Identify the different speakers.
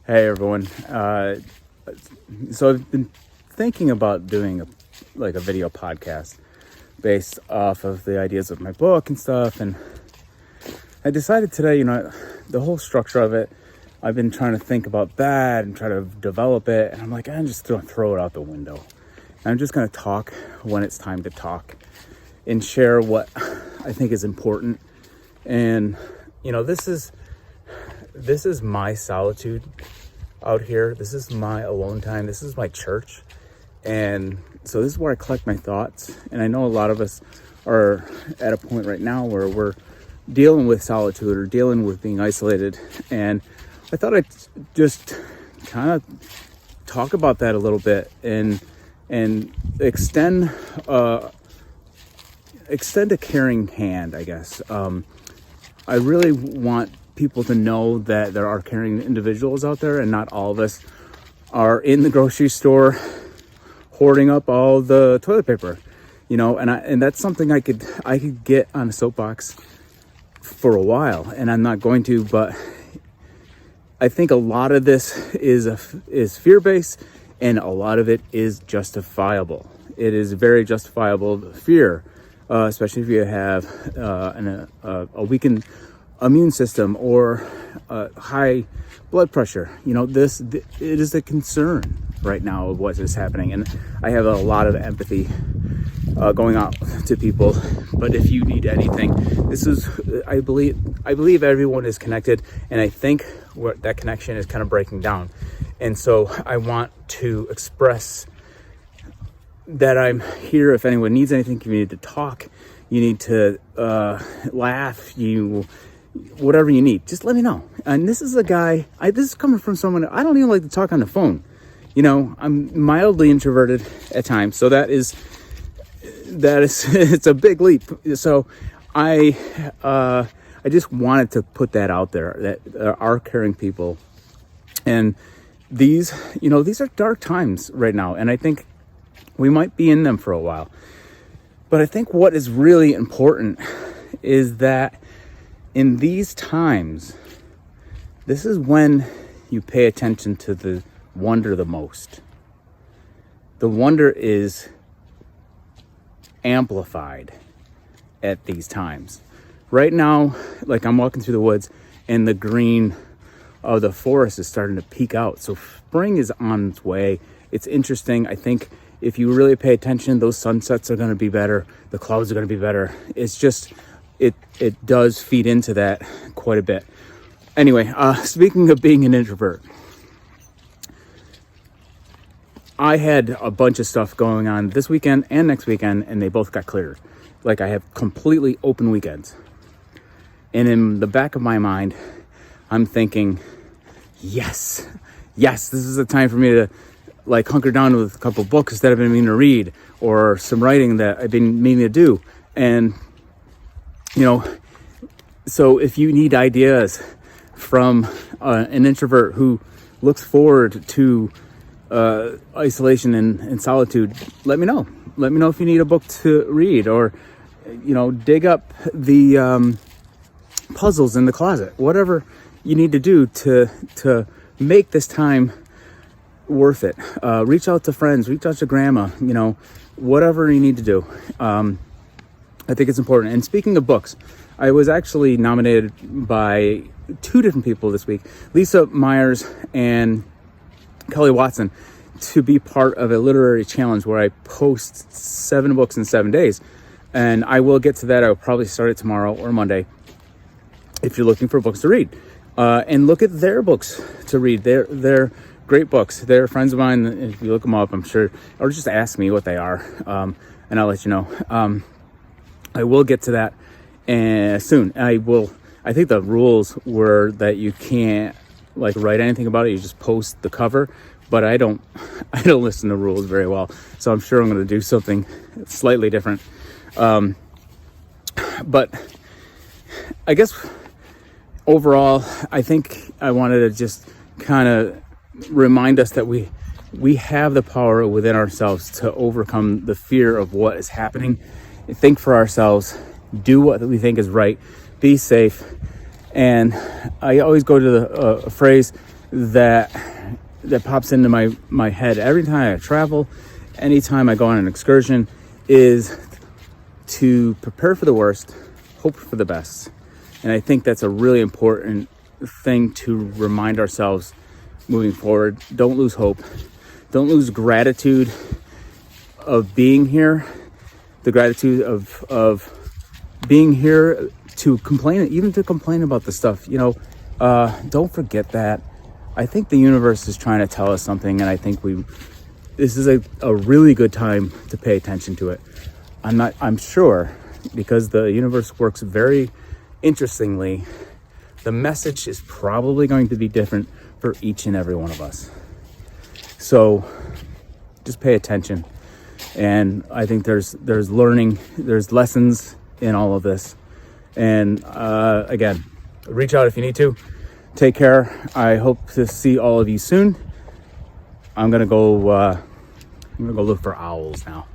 Speaker 1: Hey everyone. So I've been thinking about doing a video podcast based off of the ideas of my book and stuff, and I decided today, the whole structure of it, I've been trying to think about that and try to develop it, and I'm like, I'm just gonna throw it out the window. I'm just gonna talk when it's time to talk and share what I think is important. And this is my solitude out here. This is my alone time. This is my church. And so this is where I collect my thoughts. And I know a lot of us are at a point right now where we're dealing with solitude or dealing with being isolated. And I thought I'd just kind of talk about that a little bit and extend a caring hand, I guess. I really want people to know that there are caring individuals out there, and not all of us are in the grocery store hoarding up all the toilet paper, and that's something I could get on a soapbox for a while, and I'm not going to, but I think a lot of this is fear-based, and a lot of it is justifiable. It is very justifiable fear, especially if you have a weakened immune system or high blood pressure. It is a concern right now of what is happening, and I have a lot of empathy going out to people. But if you need anything, I believe everyone is connected, and I think that connection is kind of breaking down. And so I want to express that I'm here. If anyone needs anything, you need to talk, you need to laugh, whatever you need, just let me know. And this is a guy, this is coming from someone, I don't even like to talk on the phone. I'm mildly introverted at times, so that is it's a big leap. So I just wanted to put that out there, that there are caring people, and these are dark times right now, and I think we might be in them for a while. But I think what is really important is that in these times, this is when you pay attention to the wonder the most. The wonder is amplified at these times. Right now, like, I'm walking through the woods and the green of the forest is starting to peek out. So spring is on its way. It's interesting. I think if you really pay attention, those sunsets are going to be better. The clouds are going to be better. It's just, it does feed into that quite a bit. Anyway, speaking of being an introvert, I had a bunch of stuff going on this weekend and next weekend, and they both got cleared. Like, I have completely open weekends. And in the back of my mind, I'm thinking, yes, this is the time for me to hunker down with a couple books that I've been meaning to read, or some writing that I've been meaning to do. And so if you need ideas from an introvert who looks forward to isolation and solitude, let me know. Let me know if you need a book to read, or dig up the puzzles in the closet. Whatever you need to do to make this time worth it. Reach out to friends, reach out to grandma, whatever you need to do. I think it's important. And speaking of books, I was actually nominated by two different people this week, Lisa Myers and Kelly Watson, to be part of a literary challenge where I post 7 books in 7 days. And I will get to that. I'll probably start it tomorrow or Monday if you're looking for books to read. And look at their books to read. They're great books. They're friends of mine. If you look them up, I'm sure, or just ask me what they are, and I'll let you know. I will get to that soon. I think the rules were that you can't write anything about it. You just post the cover. But I don't listen to rules very well, so I'm sure I'm going to do something slightly different. But I guess overall, I think I wanted to just kind of remind us that we have the power within ourselves to overcome the fear of what is happening. Think for ourselves, do what we think is right, be safe. And I always go to the phrase, that pops into my head every time I travel, anytime I go on an excursion, is to prepare for the worst, hope for the best. And I think that's a really important thing to remind ourselves moving forward. Don't lose hope. Don't lose gratitude of being here. The gratitude of being here to complain, even to complain about the stuff. Don't forget that. I think the universe is trying to tell us something, and I think this is a really good time to pay attention to it. I'm sure, because the universe works very interestingly, the message is probably going to be different for each and every one of us. So just pay attention. And I think there's learning, there's lessons in all of this. And again, reach out if you need to. Take care. I hope to see all of you soon. I'm gonna go look for owls now.